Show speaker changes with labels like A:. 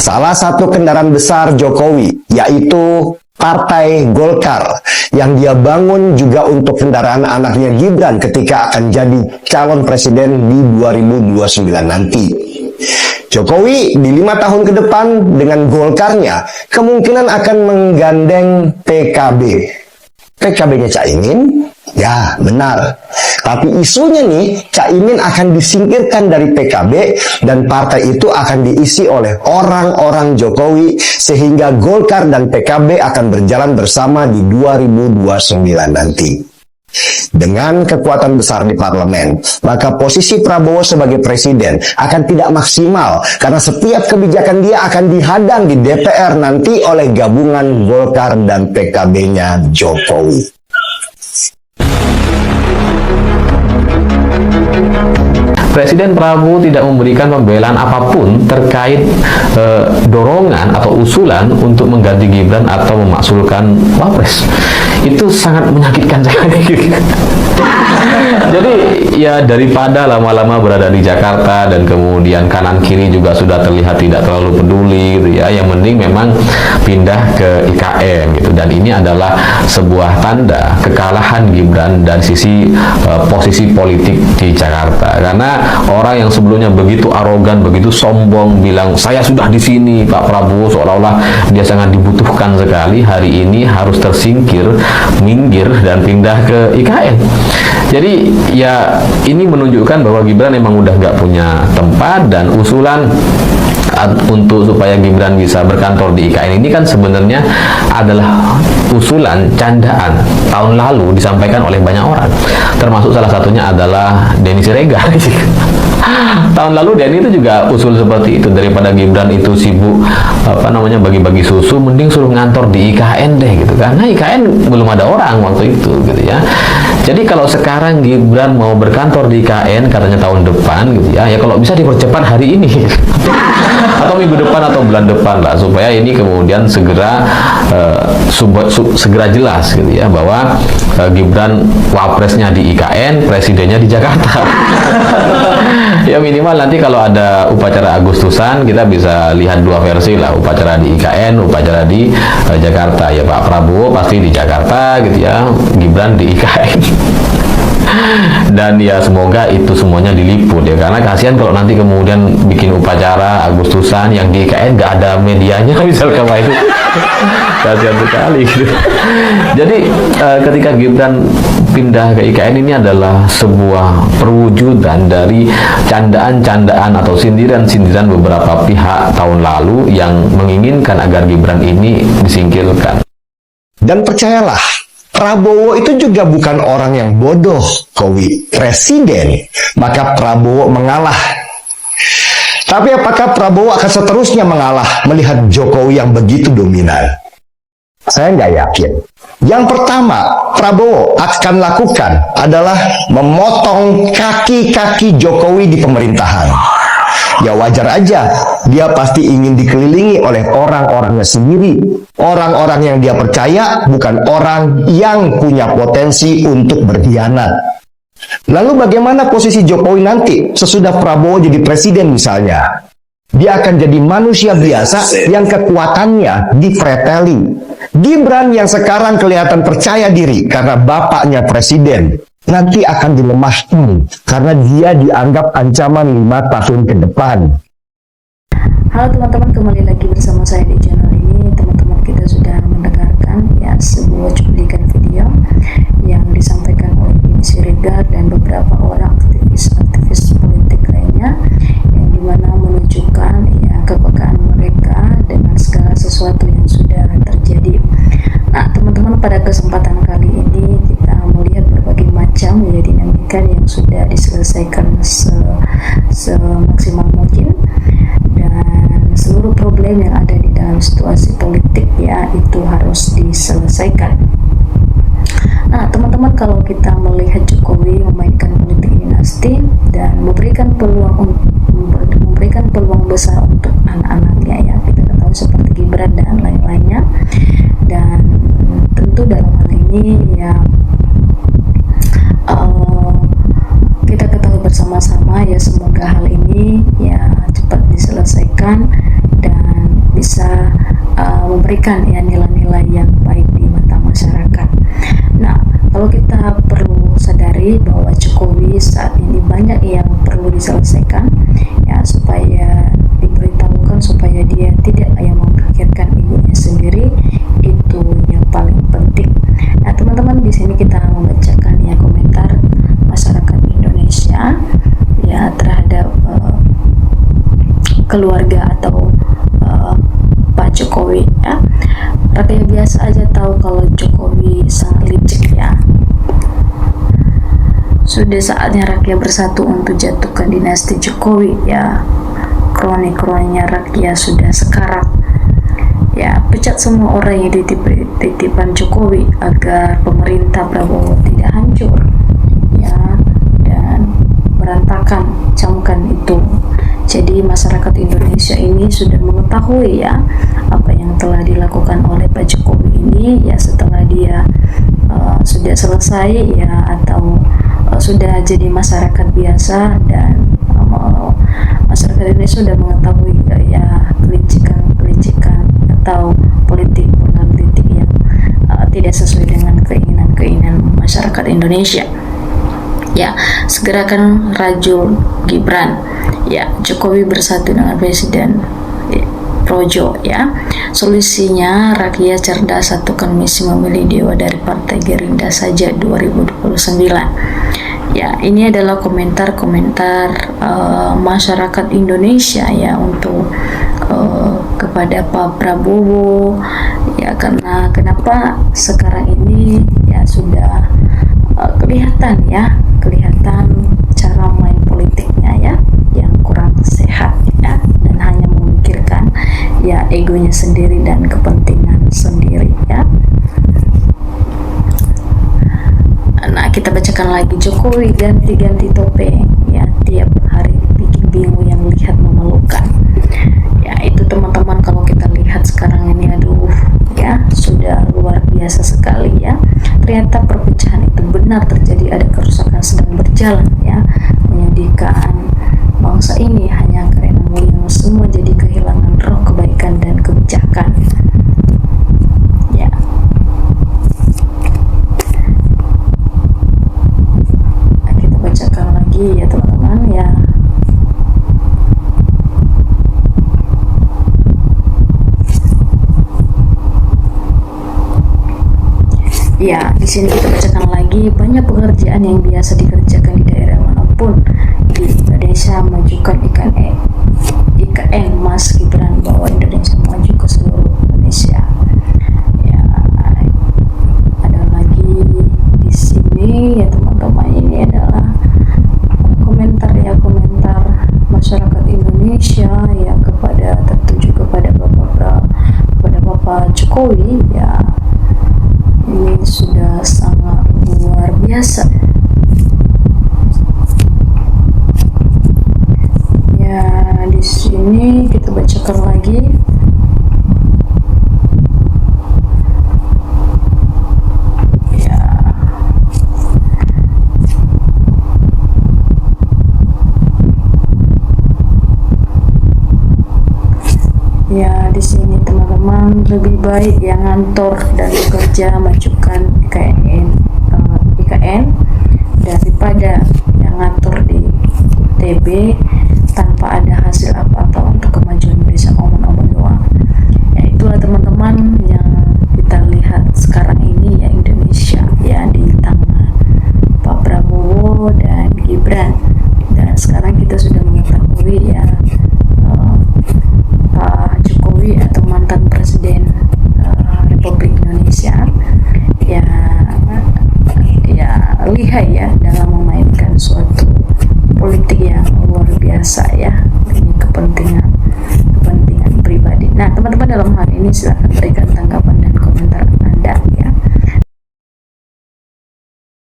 A: Salah satu kendaraan besar Jokowi, yaitu Partai Golkar, yang dia bangun juga untuk kendaraan anaknya Gibran ketika akan jadi calon presiden di 2029 nanti. Jokowi di 5 tahun ke depan dengan Golkarnya kemungkinan akan menggandeng PKB. PKB-nya Caimin? Ya, benar. Tapi isunya nih, Caimin akan disingkirkan dari PKB dan partai itu akan diisi oleh orang-orang Jokowi sehingga Golkar dan PKB akan berjalan bersama di 2029 nanti. Dengan kekuatan besar di parlemen, maka posisi Prabowo sebagai presiden akan tidak maksimal karena setiap kebijakan dia akan dihadang di DPR nanti oleh gabungan Golkar dan PKB-nya Jokowi.
B: Presiden Prabowo tidak memberikan pembelaan apapun terkait dorongan atau usulan untuk mengganti Gibran atau memaksulkan Wapres. Itu sangat menyakitkan sekali. Jadi ya daripada lama-lama berada di Jakarta dan kemudian kanan kiri juga sudah terlihat tidak terlalu peduli gitu ya, yang penting memang pindah ke IKN gitu. Dan ini adalah sebuah tanda kekalahan Gibran dari sisi posisi politik di Jakarta, karena orang yang sebelumnya begitu arogan, begitu sombong bilang saya sudah di sini Pak Prabowo, seolah-olah dia sangat dibutuhkan sekali, hari ini harus tersingkir, minggir dan pindah ke IKN. Jadi ya ini menunjukkan bahwa Gibran memang udah nggak punya tempat, dan usulan untuk supaya Gibran bisa berkantor di IKN ini kan sebenarnya adalah usulan candaan tahun lalu disampaikan oleh banyak orang, termasuk salah satunya adalah Denny Siregar. Tahun lalu Denny itu juga usul seperti itu, daripada Gibran itu sibuk bagi-bagi susu, mending suruh ngantor di IKN deh gitu, karena IKN belum ada orang waktu itu gitu ya. Jadi kalau sekarang Gibran mau berkantor di IKN katanya tahun depan gitu ya, ya kalau bisa dipercepat hari ini atau minggu depan atau bulan depan lah, supaya ini kemudian segera segera jelas gitu ya bahwa Gibran wapresnya di IKN, presidennya di Jakarta. Ya minimal nanti kalau ada upacara Agustusan kita bisa lihat dua versi lah, upacara di IKN, upacara di Jakarta. Ya Pak Prabowo pasti di Jakarta gitu ya, Gibran di IKN. Dan ya semoga itu semuanya diliput ya, karena kasihan kalau nanti kemudian bikin upacara Agustusan yang di IKN gak ada medianya misalkan, itu kasihan sekali gitu. Jadi ketika Gibran pindah ke IKN ini adalah sebuah perwujudan dari candaan-candaan atau sindiran-sindiran beberapa pihak tahun lalu yang menginginkan agar Gibran ini disingkirkan.
A: Dan percayalah, Prabowo itu juga bukan orang yang bodoh, Kowi. Presiden, maka Prabowo mengalah. Tapi apakah Prabowo akan seterusnya mengalah melihat Jokowi yang begitu dominan? Saya nggak yakin. Yang pertama, Prabowo akan lakukan adalah memotong kaki-kaki Jokowi di pemerintahan. Ya wajar aja, dia pasti ingin dikelilingi oleh orang-orangnya sendiri. Orang-orang yang dia percaya, bukan orang yang punya potensi untuk berkhianat. Lalu bagaimana posisi Jokowi nanti sesudah Prabowo jadi presiden misalnya? Dia akan jadi manusia biasa yang kekuatannya dipreteli. Gibran yang sekarang kelihatan percaya diri karena bapaknya presiden, nanti akan dilemahkan karena dia dianggap ancaman 5 tahun ke depan.
C: Halo teman-teman, kembali lagi bersama saya di channel ini. Teman-teman, kita sudah mendengarkan ya sebuah cuplikan video yang disampaikan oleh Denny Siregar dan beberapa orang aktivis politik lainnya, yang dimana menunjukkan ya kepekaan mereka dengan segala sesuatu yang sudah terjadi. Nah teman-teman, pada kesempatan kali ini kita melihat berbagai macam ya dinamika yang sudah diselesaikan semaksimal mungkin, dan seluruh problem yang ada di dalam situasi politik ya itu harus diselesaikan. Nah teman-teman, kalau kita melihat Jokowi memainkan politik dinasti dan memberikan peluang besar untuk anak-anaknya ya, kita ketahui seperti Gibran dan lain-lainnya, dan tentu dalam hal ini ya kita ketahui bersama-sama ya, semoga hal ini ya cepat diselesaikan dan bisa memberikan ya nilai-nilai yang baik di mata masyarakat. Nah, kalau kita perlu sadari bahwa Jokowi saat ini banyak yang perlu diselesaikan ya, supaya diberitahukan supaya dia tidak yang memikirkan egonya sendiri, itu yang paling penting. Nah, teman-teman, di sini kita membacakan ya komentar masyarakat Indonesia ya terhadap keluarga atau Pak Jokowi ya. Rakyat biasa aja tahu kalau Jokowi sangat licik ya. Sudah saatnya rakyat bersatu untuk jatuhkan dinasti Jokowi ya. Kroni-kroninya rakyat sudah sekarat ya. Pecat semua orang yang titipan Jokowi agar pemerintah Prabowo tidak hancur ya dan berantakan. Camkan itu. Jadi masyarakat Indonesia ini sudah mengetahui ya apa yang telah dilakukan oleh Pak Jokowi ini ya, setelah dia sudah selesai ya, atau sudah jadi masyarakat biasa, dan masyarakat Indonesia sudah mengetahui ya kelicikan atau politik yang tidak sesuai dengan keinginan masyarakat Indonesia. Ya, segerakan Rajul Gibran ya. Jokowi bersatu dengan Presiden Projo ya. Solusinya rakyat cerdas, satukan misi memilih dewa dari Partai Gerindra saja 2029 ya. Ini adalah komentar-komentar masyarakat Indonesia ya untuk kepada Pak Prabowo ya. Karena kenapa sekarang ini ya sudah kelihatan cara main politiknya ya yang kurang sehat ya, dan hanya memikirkan ya egonya sendiri dan kepentingan sendiri ya. Nah, kita bacakan lagi. Jokowi ganti-ganti topeng ya, tiap hari bikin bingung yang lihat memalukan ya. Itu teman-teman, kalau kita lihat sekarang ini aduh ya, sudah luar biasa sekali ya. Ternyata perpecahan itu benar terjadi, ada kerusakan sedang berjalan ya. Menyedihkan bangsa ini hanya karena yang semua jadi kehilangan roh kebaikan dan kebijakan ya. Nah, kita bacakan lagi ya teman-teman ya. Ya, di sini kita bacakan lagi. Banyak pekerjaan yang biasa dikerjakan di daerah manapun di Indonesia. Majukan IKN, Mas Gibran bawa Indonesia maju ke seluruh Indonesia. Ya, ada lagi di sini ya teman-teman. Ini adalah komentar masyarakat Indonesia ya kepada, tertuju kepada Bapak Jokowi ya. Ini sudah sangat luar biasa ya. Di sini kita bacakan lagi ya. Ya, di sini teman-teman, lebih baik yang ngantor dan bekerja, majukan IKN daripada yang ngatur di TB tanpa ada hasil apa-apa untuk kemajuan Indonesia, omong-omong doang ya. Itulah teman-teman yang kita lihat sekarang ini ya, Indonesia ya di tangan Pak Prabowo dan Gibran. Dan sekarang kita sudah mengetahui ya Pak Jokowi atau mantan Presiden Republik Indonesia ya lihai ya dalam memainkan suatu politik yang luar biasa ya, demi kepentingan pribadi. Nah teman-teman, dalam hal ini silahkan berikan tanggapan